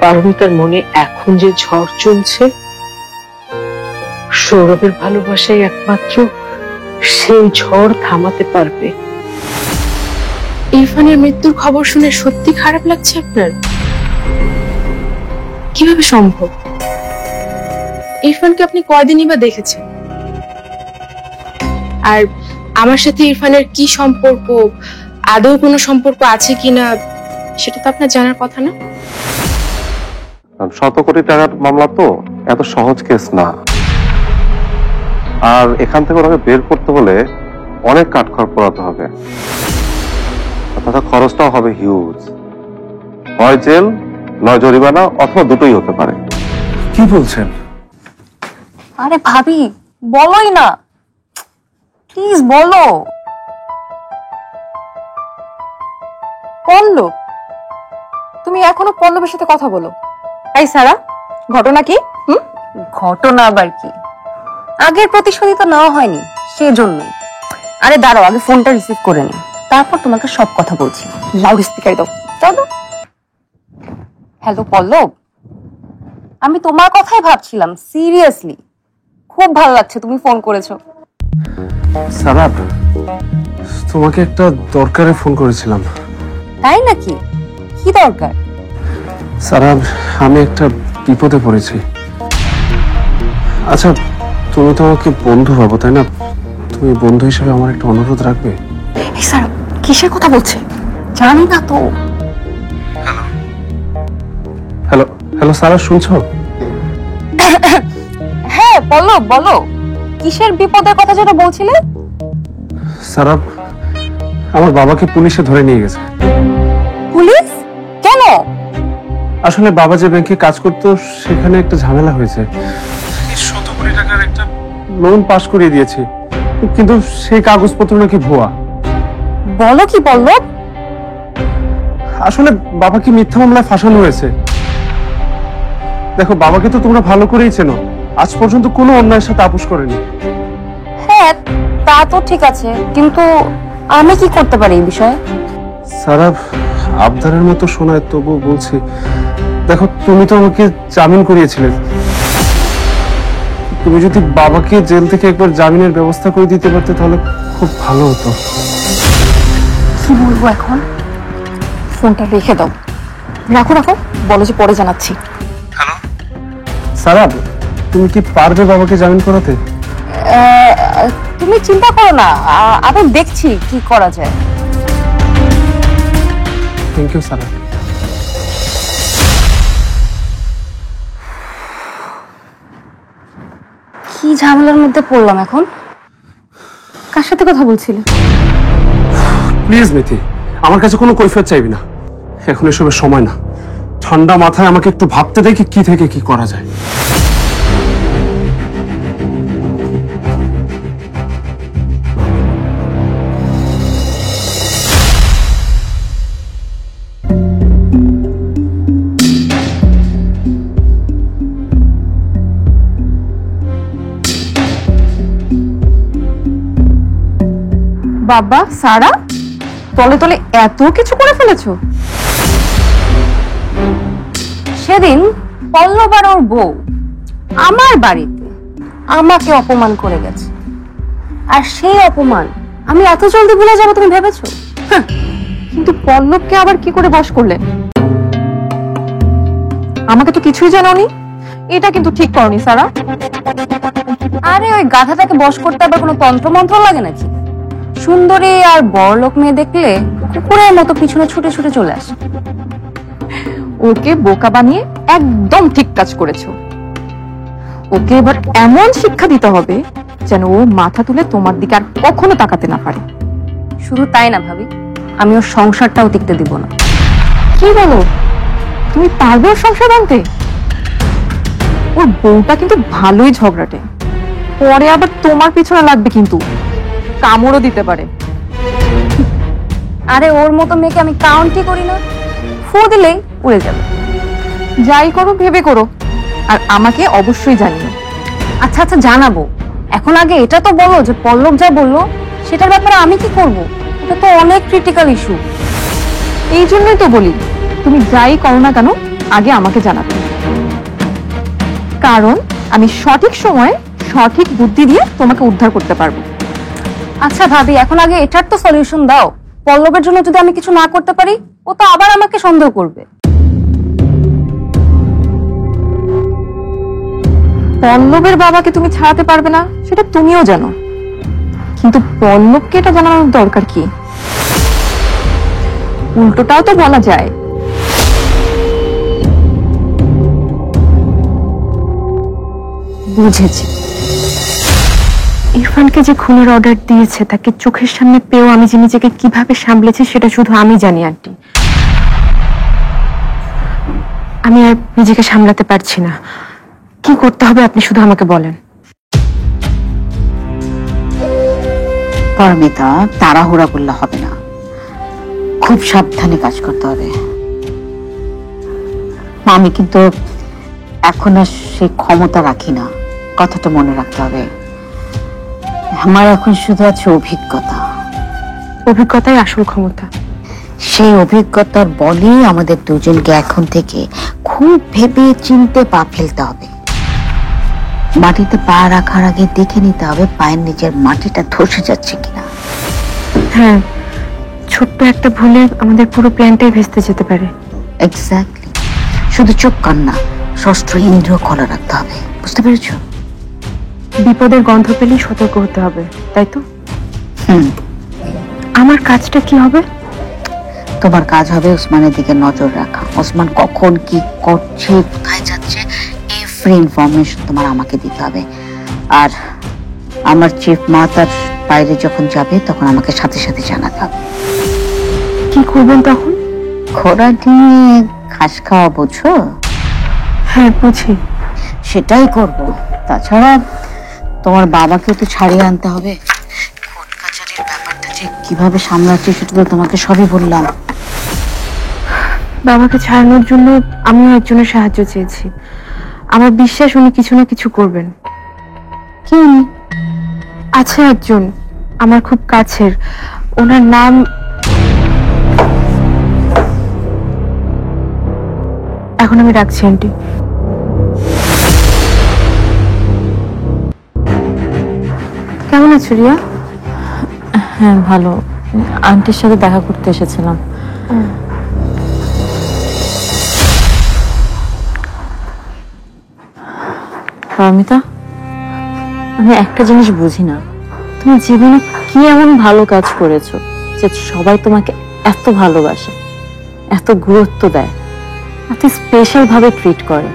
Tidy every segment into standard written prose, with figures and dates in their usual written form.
পারমিতার মনে এখন যে ঝড় চলছে, সৌরভের ভালোবাসাই একমাত্র সেই ঝড় থামাতে পারবে। ইরফানের মৃত্যুর খবর শুনে সত্যি খারাপ লাগছে আপনার? কিভাবে সম্ভব? ইরফানকে আপনি কয়দিনই বা দেখেছেন? আর আমার সাথে ইরফানের কি সম্পর্ক, আদৌ কোনো সম্পর্ক আছে কিনা, সেটা তো আপনার জানার কথা না। শত কোটি টাকার মামলা তো এত সহজ কেস না, আর এখান থেকে ওনাকে বের করতে হলে অনেক কাঠখড় পোড়াতে হবে, তাছাড়া খরচটাও হবে হিউজ। হয় জেল, নয় জরিমানা, অথবা দুটোই হতে পারে। কি বলছেন? আরে ভাবি বলোই না, প্লিজ বলো। পল্লব, তুমি এখনো পল্লবের সাথে কথা বলো? এই সারা, ঘটনা কি? ঘটনা আবার কি? আগের প্রতিশোধই তো নেওয়া হয়নি, সেজন্যই। আরে দাঁড়াও, আগে ফোনটা রিসিভ করে নি, তারপর তোমাকে সব কথা বলছি। লাউড স্পিকার দাও। দাও দাও। হ্যালো পল্লব, আমি তোমার কথাই ভাবছিলাম, সিরিয়াসলি। খুব ভালো লাগছে তুমি ফোন করেছো। সারা, তোমাকে একটা দরকারে ফোন করেছিলাম। তাই নাকি? কি দরকার? সারা, আমি একটা বিপদে পড়েছি। আচ্ছা, তুমি তো আমাকে বন্ধু ভাবো, তাই না? তুমি বন্ধু হিসেবে আমার একটা অনুরোধ রাখবে? এই সারা, কিসের কথা বলছে? জানি না তো। হ্যালো হ্যালো সারা, শুনছো? হ্যাঁ পল্লব, বলো কিসের বিপদের কথা যেটা বলছিলে? সারা, আমার বাবাকে পুলিশে ধরে নিয়ে গেছে। পুলিশ? কেন? আসলে বাবা যে ব্যাংকে কাজ করতো, সেখানে একটা ঝামেলা হয়েছে। 100 কোটি টাকার একটা লোন পাস করিয়ে দিয়েছি, কিন্তু সেই কাগজপত্র নাকি ভুয়া। বলো কি পল্লব? আসলে বাবাকে মিথ্যা মামলায় ফাঁসানো হয়েছে। দেখো, বাবাকে তো তোমরা ভালো করেই চেনো, আজ পর্যন্ত কোনো অন্যায়ের সাথে আপোষ করেনি। হ্যাঁ তা তো ঠিক আছে, কিন্তু আমি কি করতে পারি এই বিষয়ে? সারা, আবদারের মতো শোনায়, তবু বলছি, দেখো তুমি তো আমাকে জামিন করিয়েছিলে। তুমি যদি বাবাকে জেল থেকে একবার জামিনের ব্যবস্থা করে দিতে পারতে তাহলে খুব ভালো হতো। কি বলবো এখন? ফোনটা রেখে দাও। রাখো রাখো, বলো যে পরে জানাচ্ছি। হ্যালো সারা, তুমি কি পারবে বাবাকে জামিন করাতে? তুমি চিন্তা করো না, আমি দেখছি কি করা যায়। থ্যাংক ইউ সারা। কি ঝামেলার মধ্যে পড়লাম এখন? কার সাথে কথা বলছিলে? প্লিজ মিথি, আমার কাছে কোনো কৈফিয়ত চাইবি না, এখন এসবের সময় না। ঠান্ডা মাথায় আমাকে একটু ভাবতে দেখি কি থেকে কি করা যায়। বাবা, সারা, তলে তলে এত কিছু করে ফেলেছো? সেদিন পল্লব আর ওর বউ আমার বাড়িতে আমাকে অপমান করে গেছে, আর সেই অপমান আমি এত জলদি ভুলে যাবো তুমি ভেবেছো? কিন্তু পল্লবকে আবার কি করে বশ করলেন? আমাকে তো কিছুই জানাওনি। এটা কিন্তু ঠিক করনি সারা। আরে ওই গাধাটাকে বশ করতে আবার কোনো তন্ত্রমন্ত্র লাগে নাকি? সুন্দরী আর বড়লোক মেয়ে দেখলে কুকুরের মতো পিছনে ছুটে ছুটে চলে আসে। ওকে বোকা বানিয়ে একদম ঠিক কাজ করেছো। ওকে এবার এমন শিক্ষা দিতে হবে যেন ও মাথা তুলে তোমার দিকে আর কখনো তাকাতে না পারে। শুধু তাই না ভাবি, আমি ওর সংসারটাও টিকতে দিব না। কি বলো? তুমি পারবে ওর সংসার ভাঙতে? ওর বউটা কিন্তু ভালোই ঝগড়াটে, পরে আবার তোমার পিছনে লাগবে, কিন্তু কামড়ও দিতে পারে। আরে ওর মতো মেয়েকে আমি কাউন্টই করি না, ফু দিলেই উড়ে যাবে। যাই করো ভেবে করো, আর আমাকে অবশ্যই জানিও। আচ্ছা আচ্ছা জানাবো, এখন আগে এটা তো বলো যে পল্লব যা বললো সেটার ব্যাপারে আমি কি করব? এটা তো অনেক ক্রিটিক্যাল ইস্যু। এই জন্যই তো বলি, তুমি যাই করো না কেন আগে আমাকে জানাবে, কারণ আমি সঠিক সময়ে সঠিক বুদ্ধি দিয়ে তোমাকে উদ্ধার করতে পারবো। আচ্ছা ভাবি, এখন আগে এটার তো সলিউশন দাও। পল্লবের জন্য যদি আমি কিছু না করতে পারি, ও তো আবার আমাকে সন্দেহ করবে। পল্লবের বাবাকে তুমি ছাড়াতে পারবে না সেটা তুমিও জানো, কিন্তু পল্লবকে এটা জানানোর দরকার কি? উল্টোটাও তো বলা যায়। বুঝেছি, ইরফানকে যে খুনের অর্ডার দিয়েছে তাকে চোখের সামনে পেয়েও আমি যে নিজেকে কিভাবে সামলেছি সেটা শুধু আমি জানি আন্টি। আমি আর নিজেকে সামলাতে পারছি না। কি করতে হবে আপনি শুধু আমাকে বলেন। পারমিতা, তাড়াহুড়া করলে হবে না, খুব সাবধানে কাজ করতে হবে। আমি কিন্তু এখন আর সেই ক্ষমতা রাখি না, কথাটা মনে রাখতে হবে। আমার এখন শুধু আছে অভিজ্ঞতা। অভিজ্ঞতাই আসল ক্ষমতা। সেই অভিজ্ঞতার বলেই আমাদের দুজনকে এখন থেকে খুব ভেবে চিনতে পা ফেলতে হবে। মাটিতে পা রাখার আগে দেখে নিতে হবে পায়ের নিচের মাটিটা ধসে যাচ্ছে কিনা। হ্যাঁ, ছোট্ট একটা ভুলে আমাদের পুরো প্ল্যানটাই ভেস্তে যেতে পারে। এক্স্যাক্টলি। শুধু চোখ কান না, ষষ্ঠ ইন্দ্রিয় খোলা রাখতে হবে, বুঝতে পেরেছো? বিপদের গন্ধ পেলেই সতর্ক হতে হবে, তাই তো? আমার কাজটা কি হবে? তোমার কাজ হবে ওসমানের দিকে নজর রাখা। ওসমান কখন কি করছে, কোথায় যাচ্ছে, এভরি ইনফরমেশন তোমার আমাকে দিতে হবে। আর আমার চিফ মা তার বাইরে যখন যাবে তখন আমাকে সাথে সাথে জানাতে হবে। কি করবেন তখন? ঘোড়া ডিঙে ঘাস খাওয়া, বুঝো? হ্যাঁ বুঝি। সেটাই করব। তাছাড়া তোমার বাবাকে তো ছাড়িয়ে আনতে হবে। কোর্ট কাচারির ব্যাপারটা যে কিভাবে সামলাচ্ছে সেটা তো তোমাকে সবই বললাম। বাবাকে ছাড়ানোর জন্য আমিও একজনের সাহায্য চেয়েছি। আমার বিশ্বাস উনি কিছু না কিছু করবেন। কি উনি? আছে একজন আমার খুব কাছের, ওনার নাম এখন আমি রাখছি আন্টি। কেমন আছো রিয়া? হ্যাঁ ভালো, আন্টির সাথে দেখা করতে এসেছিলাম। পারমিতা, আমি একটা জিনিস বুঝি না, তুমি জীবনে কি এমন ভালো কাজ করেছো যে সবাই তোমাকে এত ভালোবাসে, এত গুরুত্ব দেয়, এত স্পেশাল ভাবে ট্রিট করে?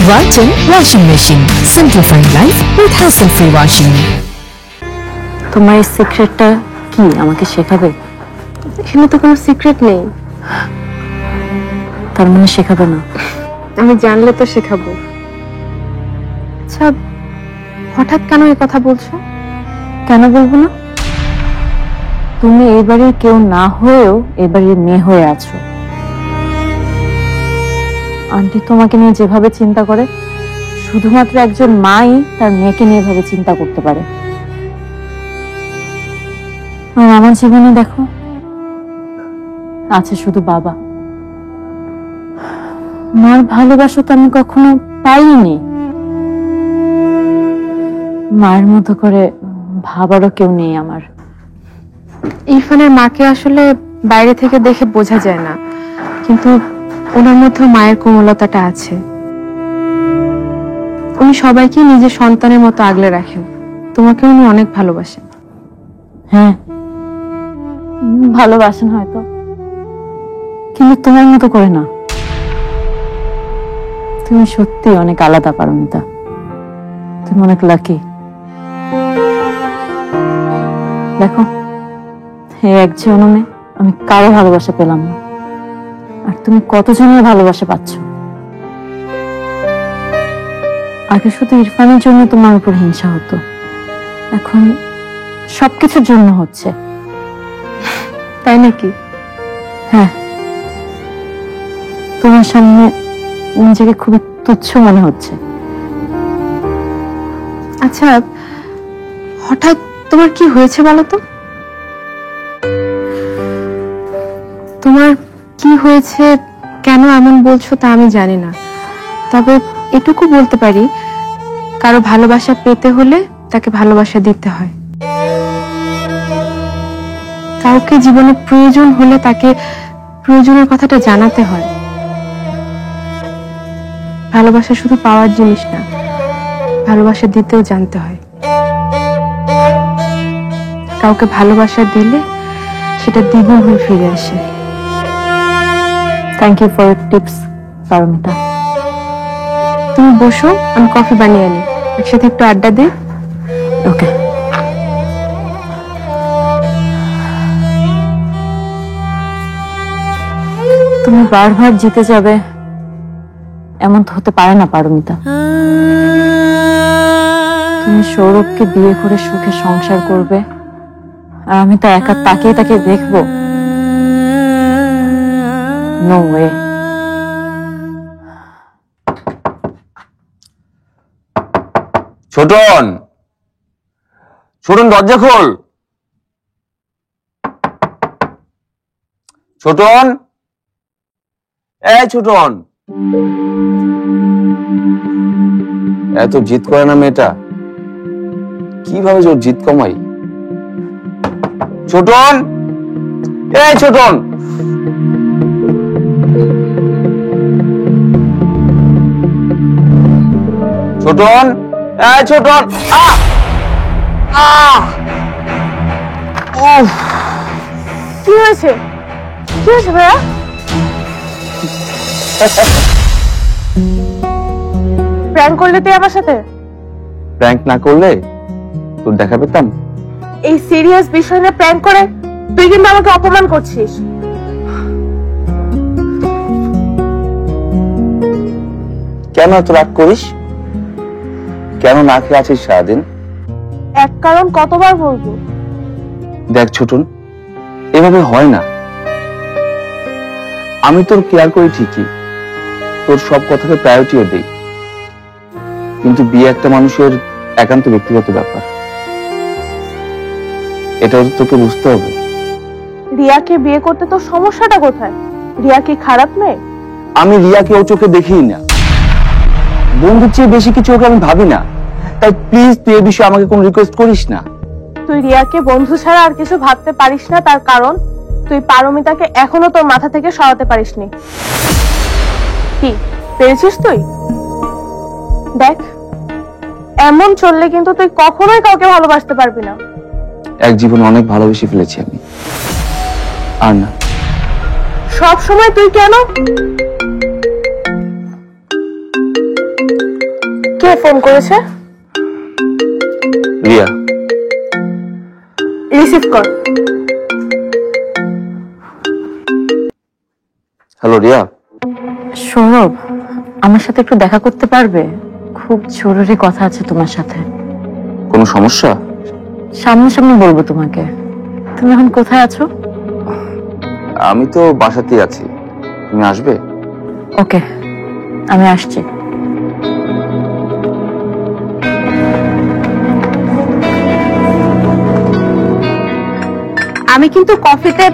Walton Washing Machine. Simplifying life with hassle-free washing. তোমার এই সিক্রেটটা কি আমাকে শেখাবে? এখানে তো কোনো সিক্রেট নেই। তার মানে শেখাবে না? আমি জানলে তো শেখাবো। আচ্ছা, হঠাৎ কেন এই কথা বলছো? কেন বলবো না? তুমি এই বাড়ির কেউ না হয়েও এই বাড়ির মেয়ে হয়ে আছো। আন্টি তোমাকে নিয়ে যেভাবে চিন্তা করে, শুধুমাত্র একজন মাই তার মেয়েকে নিয়ে এভাবে চিন্তা করতে পারে। আর আমার জীবনে দেখো, আছে শুধু বাবা। মার ভালোবাসা তো আমি কখনো পাইনি। মায়ের মতো করে ভাবারও কেউ নেই আমার। ইরফানের মাকে আসলে বাইরে থেকে দেখে বোঝা যায় না, কিন্তু ওনার মধ্যে মায়ের কোমলতাটা আছে। উনি সবাইকে নিজের সন্তানের মতো আগলে রাখেন। তোমাকে উনি অনেক ভালোবাসেন। হ্যাঁ, ভালোবাসেন হয়তো, কিন্তু তোমার মতো করে না। তুমি সত্যি অনেক আলাদা পারমিতা, তুমি অনেক লাকি। দেখো, এই এক জন্মে আমি কারো ভালোবাসা পেলাম না, আর তুমি কতজনের ভালোবাসা পাচ্ছ। আগে শুধু ইরফানের জন্য তোমার উপর হিংসা হতো, এখন সবকিছুর জন্য হচ্ছে। তাই নাকি? হ্যাঁ, তোমার সামনে নিজেকে খুবই তুচ্ছ মনে হচ্ছে। আচ্ছা, হঠাৎ তোমার কি হয়েছে বলো তো? তোমার কি হয়েছে, কেন কেন এমন বলছো তা আমি জানি না, তবে এটুকু বলতে পারি, কারো ভালোবাসা পেতে হলে তাকে ভালোবাসা দিতে হয়। কাউকে জীবনে প্রয়োজন হলে তাকে প্রয়োজনের কথাটা জানাতে হয়। ভালোবাসা শুধু পাওয়ার জিনিস না, ভালোবাসা দিতেও জানতে হয়। কাউকে ভালোবাসা দিলে সেটা দ্বিগুণ হয়ে ফিরে আসে। Thank you for tips Paramita. তুমি বসো, আমি কফি বানিয়ে আনি, একসাথে একটু আড্ডা দিই। ওকে। তুমি বারবার জিতে যাবে এমন তো হতে পারে না পারমিতা। তুমি সৌরভকে বিয়ে করে সুখে সংসার করবে আর আমি তো একা তাকিয়ে তাকিয়ে দেখবো? No way. ছোটন, ছোটন দরজা খোল। ছোটন, এই ছোটন। এত জিদ করে না মেয়েটা, কিভাবে ওর জিদ কমাই? ছোটন, এই ছোটন। ছোটন, এই ছোটন। কি হয়েছে? কি হয়েছে ভাইয়া? প্র্যাঙ্ক করলে তুই আমার সাথে? প্র্যাঙ্ক না করলে তোর দেখা পেতাম? এই সিরিয়াস বিষয় নিয়ে প্র্যাঙ্ক করে তুই কিন্তু আমাকে অপমান করছিস। কেন এত রাগ করিস? কেন না খেয়ে আছিস সারাদিন? এক কারণ কতবার বলবো? দেখ ছোটন, এভাবে হয় না। আমি তোর কেয়ার করি ঠিকই, তোর সব কথাকে প্রায়োরিটিও দেই, কিন্তু বিয়ে একটা মানুষের একান্ত ব্যক্তিগত ব্যাপার, এটাও তো তোকে বুঝতে হবে। রিয়াকে বিয়ে করতে তোর সমস্যাটা কোথায়? রিয়া কি খারাপ মেয়ে? আমি রিয়াকে ও চোখে দেখিই না, বন্ধুর চেয়ে বেশি কিছু ওকে আমি ভাবি না, তাই প্লিজ তুই এ বিষয়ে আমাকে কোনো রিকোয়েস্ট করিস না। তুই রিয়াকে বন্ধু ছাড়া আর কিছু ভাবতে পারিস না, তার কারণ তুই পারমিতাকে এখনো তোর মাথা থেকে সরাতে পারিসনি। কি পেরেছিস তুই? দেখ, এমন চললে কিন্তু তুই কখনোই কাউকে ভালোবাসতে পারবি না। এক জীবনে অনেক ভালোবেসে ফেলেছি আমি, আর না। সব সময় তুই কেন? কে ফোন করেছে? রিয়া। রিসিভ কর। হ্যালো রিয়া। সৌরভ, আমার সাথে একটু দেখা করতে পারবে? খুব জরুরি কথা আছে তোমার সাথে। কোনো সমস্যা? সামনাসামনি বলবো তোমাকে। তুমি এখন কোথায় আছো? আমি তো বাসাতেই আছি, তুমি আসবে? ওকে, আমি আসছি। আমি কিন্তু কফিতে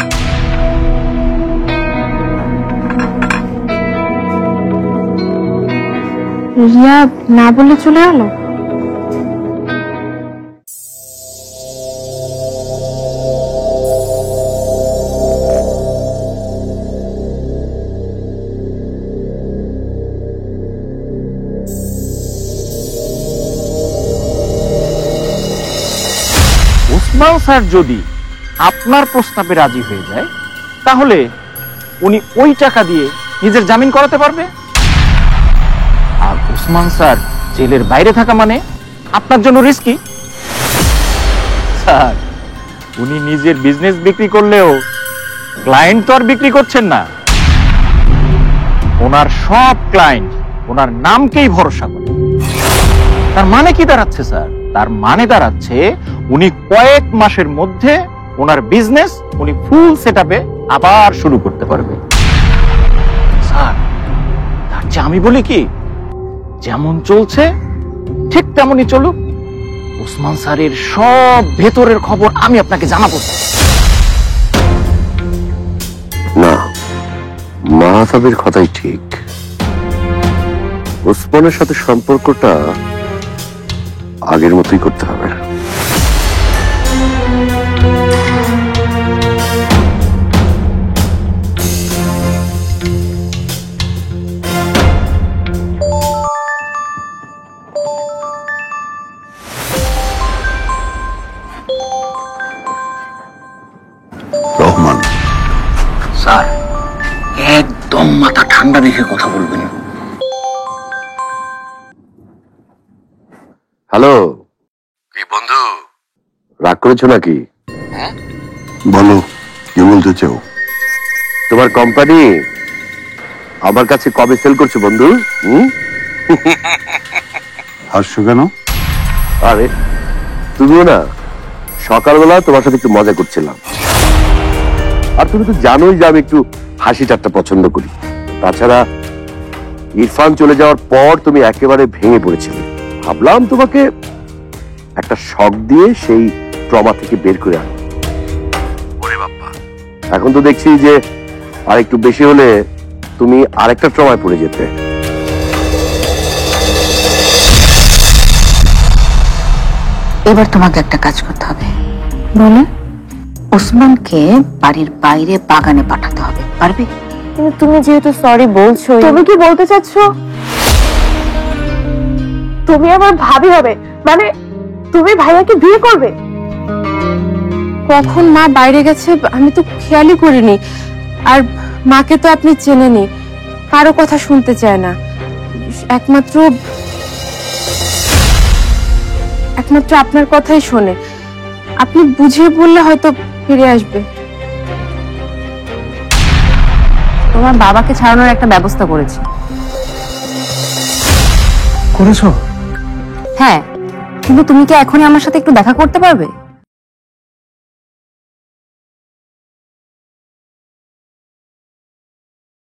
রিয়া না বলে চলে গেল। ওসমান স্যার যদি আপনার প্রস্তাবে রাজি হয়ে যায়, তাহলে উনি ওই টাকা দিয়ে নিজের জামিন করাতে পারবে। আর ওসমান স্যার জেলের বাইরে থাকা মানে আপনার জন্য রিস্কি। স্যার, উনি নিজের বিজনেস বিক্রি করলেও ক্লায়েন্ট তো আর বিক্রি করছেন না। ওনার সব ক্লায়েন্ট ওনার নামকেই ভরসা করে। তার মানে কি দাঁড়াচ্ছে স্যার? তার মানে দাঁড়াচ্ছে উনি কয়েক মাসের মধ্যে ওনার বিজনেস উনি ফুল সেটআপে আবার শুরু করতে পারবে। স্যার, তার চেয়ে আমি বলি কি, যেমন চলছে ঠিক তেমনই চলুক। ওসমান স্যারের সব ভেতরের খবর আমি আপনাকে জানাবো। না, মা মাহতাবের কথাই ঠিক। ওসমানের সাথে সম্পর্কটা আগের মতোই করতে হবে। রহমান স্যার, একদম মাথা ঠান্ডা রেখে কথা বলবেন। হ্যালো, কি বন্ধু, রাগ করেছো নাকি? বলো, কি বলতে চাও? তোমার কোম্পানি আমার কাছে কবে সেল করছো বন্ধু? হাসছো কেন? আরে তুমিও না, সকালবেলা তোমার সাথে একটু মজা করছিলাম, আর তুমি তো জানোই যে আমি একটু হাসি ঠাট্টা পছন্দ করি। তাছাড়া ইরফান চলে যাওয়ার পর তুমি একেবারে ভেঙে পড়েছিলে। ভাবলাম তোমাকে একটা শক দিয়ে সেই ট্রমা থেকে বের করে আনো। ওরে বাপ্পা, এখন তো দেখছি যে আর একটু বেশি হলে তুমি আরেকটা ট্রমায় পড়ে যেতে। এবার তোমাকে একটা কাজ করতে হবে। বলে ওসমানকে বাড়ির বাইরে বাগানে পাঠাতে হবে, পারবে? কিন্তু তুমি যেহেতু সরি বলছো, তুমি কি বলতে চাচ্ছ তুমি আমার ভাবি হবে? মানে তুমি ভাইয়াকে বিয়ে করবে? কখন মা বাইরে গেছে আমি তো খেয়ালই করিনি। আর মাকে তো আপনি চেনেনি, কারো কথা শুনতে চায় না, একমাত্র আপনার কথাই শোনে। আপনি বুঝিয়ে বললে হয়তো ফিরে আসবে। তোমার বাবাকে ছাড়ানোর একটা ব্যবস্থা করেছি। করেছো? হ্যাঁ, কিন্তু তুমি কি এখনই আমার সাথে একটু দেখা করতে পারবে?